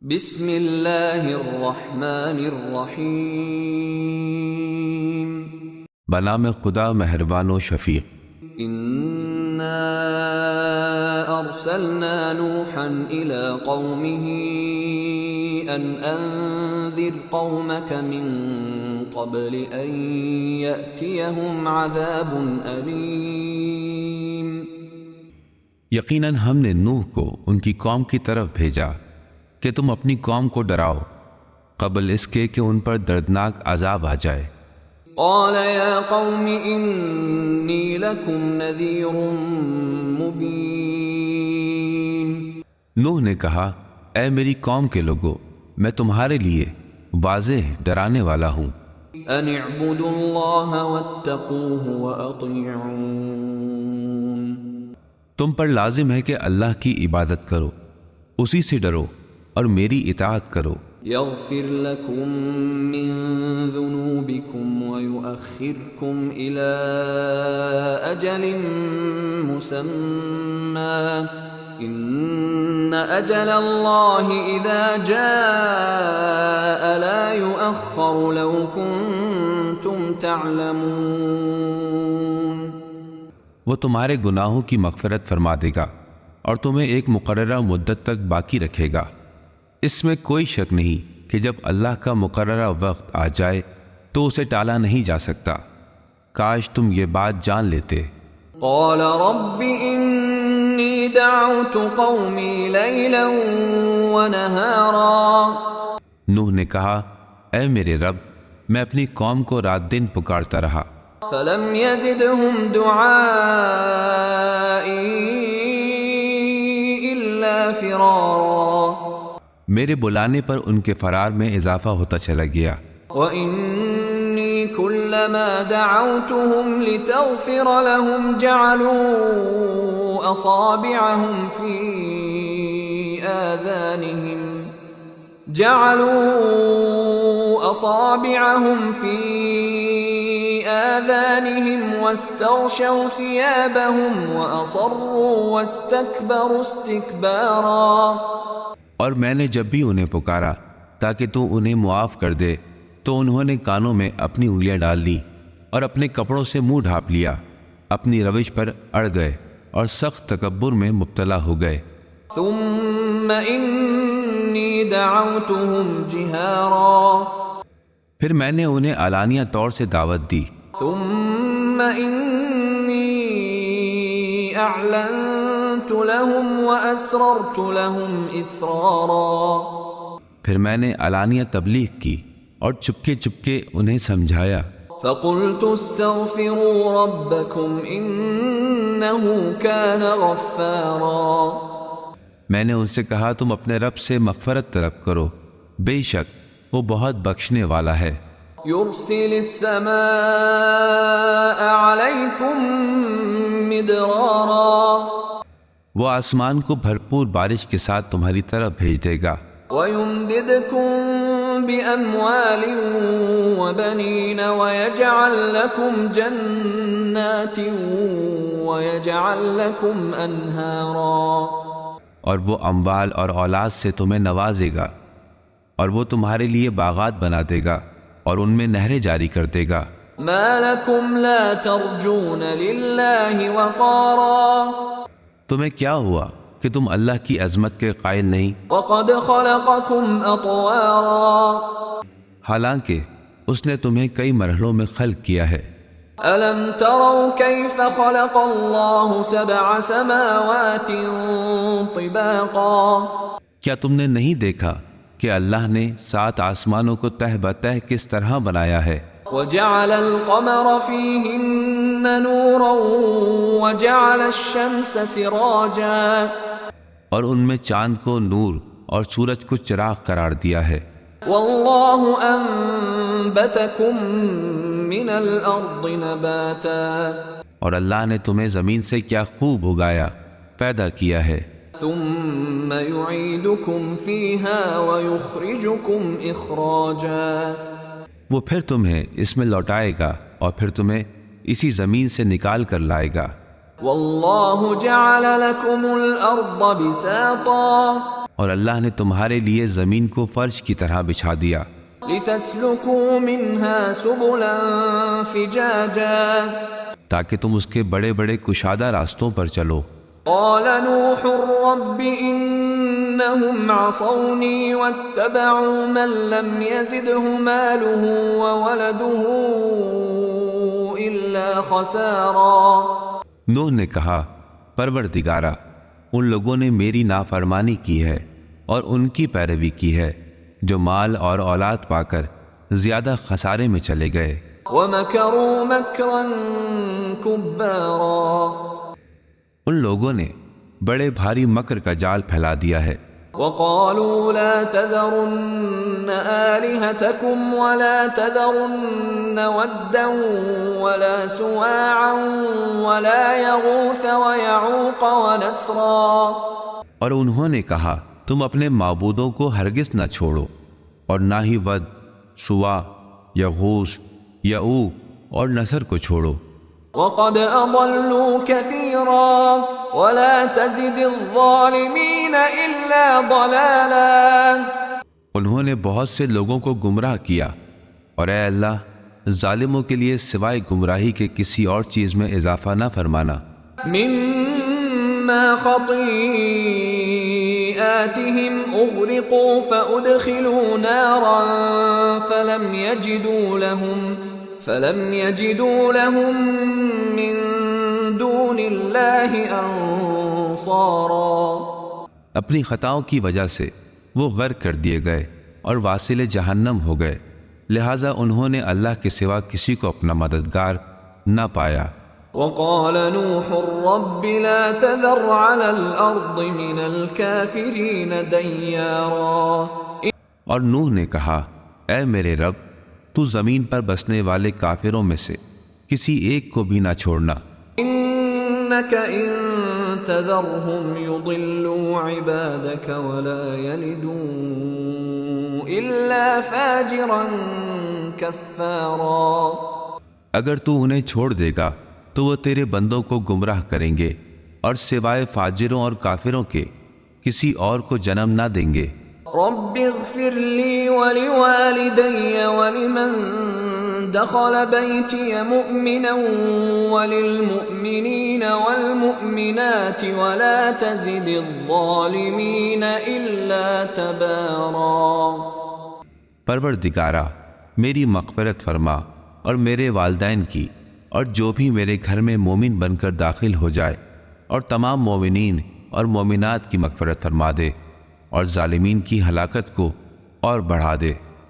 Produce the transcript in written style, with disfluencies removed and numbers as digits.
بسم اللہ الرحمن الرحیم، بنام خدا مہربان و شفیق۔ انا ارسلنا نوحا الى قومه ان انذر قومك من قبل ان يأتيهم عذاب الیم۔ یقیناً ہم نے نوح کو ان کی قوم کی طرف بھیجا کہ تم اپنی قوم کو ڈراؤ قبل اس کے کہ ان پر دردناک عذاب آ جائے۔ قال يا قوم انی لکم نذیر مبین۔ نوح نے کہا، اے میری قوم کے لوگو، میں تمہارے لیے واضح ڈرانے والا ہوں۔ ان اعبدوا اللہ واتقوہ واطیعون۔ تم پر لازم ہے کہ اللہ کی عبادت کرو، اسی سے ڈرو اور میری اطاعت کرو۔ یغفر لکم من ذنوبکم ویؤخرکم الی اجل مسمی ان اجل اللہ اذا جاء لا یؤخر لو کنتم تعلمون۔ وہ تمہارے گناہوں کی مغفرت فرما دے گا اور تمہیں ایک مقررہ مدت تک باقی رکھے گا۔ اس میں کوئی شک نہیں کہ جب اللہ کا مقررہ وقت آ جائے تو اسے ٹالا نہیں جا سکتا۔ کاش تم یہ بات جان لیتے۔ قال رب انی دعوت قومی لیلا ونہارا۔ نوح نے کہا، اے میرے رب، میں اپنی قوم کو رات دن پکارتا رہا، فلم يزدهم دعائی الا فرارا۔ میرے بلانے پر ان کے فرار میں اضافہ ہوتا چلا گیا۔ وَإِنِّي كُلَّمَا دَعَوْتُهُمْ لِتَغْفِرَ لَهُمْ جَعَلُوا أَصَابِعَهُمْ فِي آذَانِهِمْ وَاسْتَغْشَوْا ثِيَابَهُمْ وَأَصَرُّوا وَاسْتَكْبَرُوا اسْتِكْبَارًا۔ اور میں نے جب بھی انہیں پکارا تاکہ تو انہیں معاف کر دے تو انہوں نے کانوں میں اپنی انگلیاں ڈال لی اور اپنے کپڑوں سے منہ ڈھانپ لیا، اپنی روش پر اڑ گئے اور سخت تکبر میں مبتلا ہو گئے۔ ثم انی دعوتهم جہارا۔ پھر میں نے انہیں علانیہ طور سے دعوت دی۔ ثم انی اعلنت لهم واسررت لهم اسرارا۔ پھر میں نے علانیہ تبلیغ کی اور چپکے چپکے انہیں سمجھایا۔ فقلت استغفروا ربکم انه كان غفارا۔ میں نے ان سے کہا، تم اپنے رب سے مغفرت طلب کرو، بے شک وہ بہت بخشنے والا ہے۔ يرسل السماء عليكم مدرارا۔ وہ آسمان کو بھرپور بارش کے ساتھ تمہاری طرف بھیج دے گا۔ وَيُمْدِدْكُمْ بِأَمْوَالٍ وَبَنِينَ وَيَجْعَلْ لَكُمْ جَنَّاتٍ وَيَجْعَلْ لَكُمْ أَنْهَارًا۔ اور وہ اموال اور اولاد سے تمہیں نوازے گا اور وہ تمہارے لیے باغات بنا دے گا اور ان میں نہریں جاری کر دے گا۔ مَا لَكُمْ لَا تَرْجُونَ لِلَّهِ وَقَارًا۔ تمہیں کیا ہوا کہ تم اللہ کی عظمت کے قائل نہیں؟ وَقَدْ خَلَقَكُمْ أَطْوَارًا۔ حالانکہ اس نے تمہیں کئی مرحلوں میں خلق کیا ہے۔ أَلَمْ تَرَوْا كَيْفَ خَلَقَ اللَّهُ سَبْعَ سَمَاوَاتٍ طِبَاقًا۔ کیا تم نے نہیں دیکھا کہ اللہ نے 7 آسمانوں کو تہ بتہ کس طرح بنایا ہے؟ وَجَعَلَ الْقَمَرَ فِيهِنَّ نُورًا وَجَعَلَ الشَّمْسَ سِرَاجًا۔ اور ان میں چاند کو نور اور سورج کو چراغ قرار دیا ہے۔ وَاللَّهُ أَنبَتَكُم مِّنَ الْأَرْضِ نَبَاتًا۔ اور اللہ نے تمہیں زمین سے کیا خوب اگایا، پیدا کیا ہے۔ ثُمَّ يُعِيدُكُمْ فِيهَا وَيُخْرِجُكُمْ إِخْرَاجًا۔ وہ پھر تمہیں اس میں لوٹائے گا اور پھر تمہیں اسی زمین سے نکال کر لائے گا۔ وَاللَّهُ جَعَلَ لَكُمُ الْأَرْضَ بِسَاطًا۔ اور اللہ نے تمہارے لیے زمین کو فرش کی طرح بچھا دیا لِتَسْلُكُوا مِنْهَا سُبُلًا فِجَاجًا تاکہ تم اس کے بڑے بڑے کشادہ راستوں پر چلو۔ قال نوح رب إنهم عصوني واتبعوا من لم يزده ماله وولده إلا خسارا۔ نوح نے کہا پروردگارا، ان لوگوں نے میری نافرمانی کی ہے اور ان کی پیروی کی ہے جو مال اور اولاد پا کر زیادہ خسارے میں چلے گئے۔ وَمَكَرُوا مَكْرًا كُبَّارًا ان لوگوں نے بڑے بھاری مکر کا جال پھیلا دیا ہے۔ وَقَالُوا لَا تَذَرُنَّ آلِهَتَكُمْ وَلَا تَذَرُنَّ وَدًّا وَلَا سُوَاعًا وَلَا يَغُوثَ وَيَعُوقَ وَنَسْرًا اور انہوں نے کہا تم اپنے معبودوں کو ہرگز نہ چھوڑو اور نہ ہی ود، سوا، یغوث، یعوق اور نصر کو چھوڑو۔ وَقَدْ أَضَلُّوا كَثِيرًا وَلَا تَزِدِ الظَّالِمِينَ إِلَّا ضَلَالًا انہوں نے بہت سے لوگوں کو گمراہ کیا، اور اے اللہ ظالموں کے لیے سوائے گمراہی کے کسی اور چیز میں اضافہ نہ فرمانا۔ مِمَّا خَطِيئَاتِهِمْ أُغْرِقُوا فَأُدْخِلُوا نَارًا فَلَمْ يَجِدُوا لَهُم مِّن دُونِ اللَّهِ أَنصَارًا اپنی خطاؤں کی وجہ سے وہ غرق کر دیے گئے اور واصل جہنم ہو گئے، لہٰذا انہوں نے اللہ کے سوا کسی کو اپنا مددگار نہ پایا۔ وَقَالَ نُوحٌ رَبِّ لَا تَذَرْ عَلَى الْأَرْضِ مِنَ الْكَافِرِينَ دَيَّارًا اور نوح نے کہا اے میرے رب، تو زمین پر بسنے والے کافروں میں سے کسی ایک کو بھی نہ چھوڑنا۔ إِنَّكَ إِن تَذَرْهُمْ يُضِلُّوا عِبَادَكَ وَلَا يَلِدُوا إِلَّا فَاجِرًا كَفَّارًا اگر تو انہیں چھوڑ دے گا تو وہ تیرے بندوں کو گمراہ کریں گے اور سوائے فاجروں اور کافروں کے کسی اور کو جنم نہ دیں گے۔ رب اغفر لي ولوالدي ولمن دخل بيتي مؤمنا وللمؤمنين والمؤمنات ولا تزد الظالمين إلا تبارا۔ پروردگارا میری مغفرت فرما اور میرے والدین کی اور جو بھی میرے گھر میں مومن بن کر داخل ہو جائے، اور تمام مومنین اور مومنات کی مغفرت فرما دے، اور ظالمین کی ہلاکت کو اور بڑھا دے۔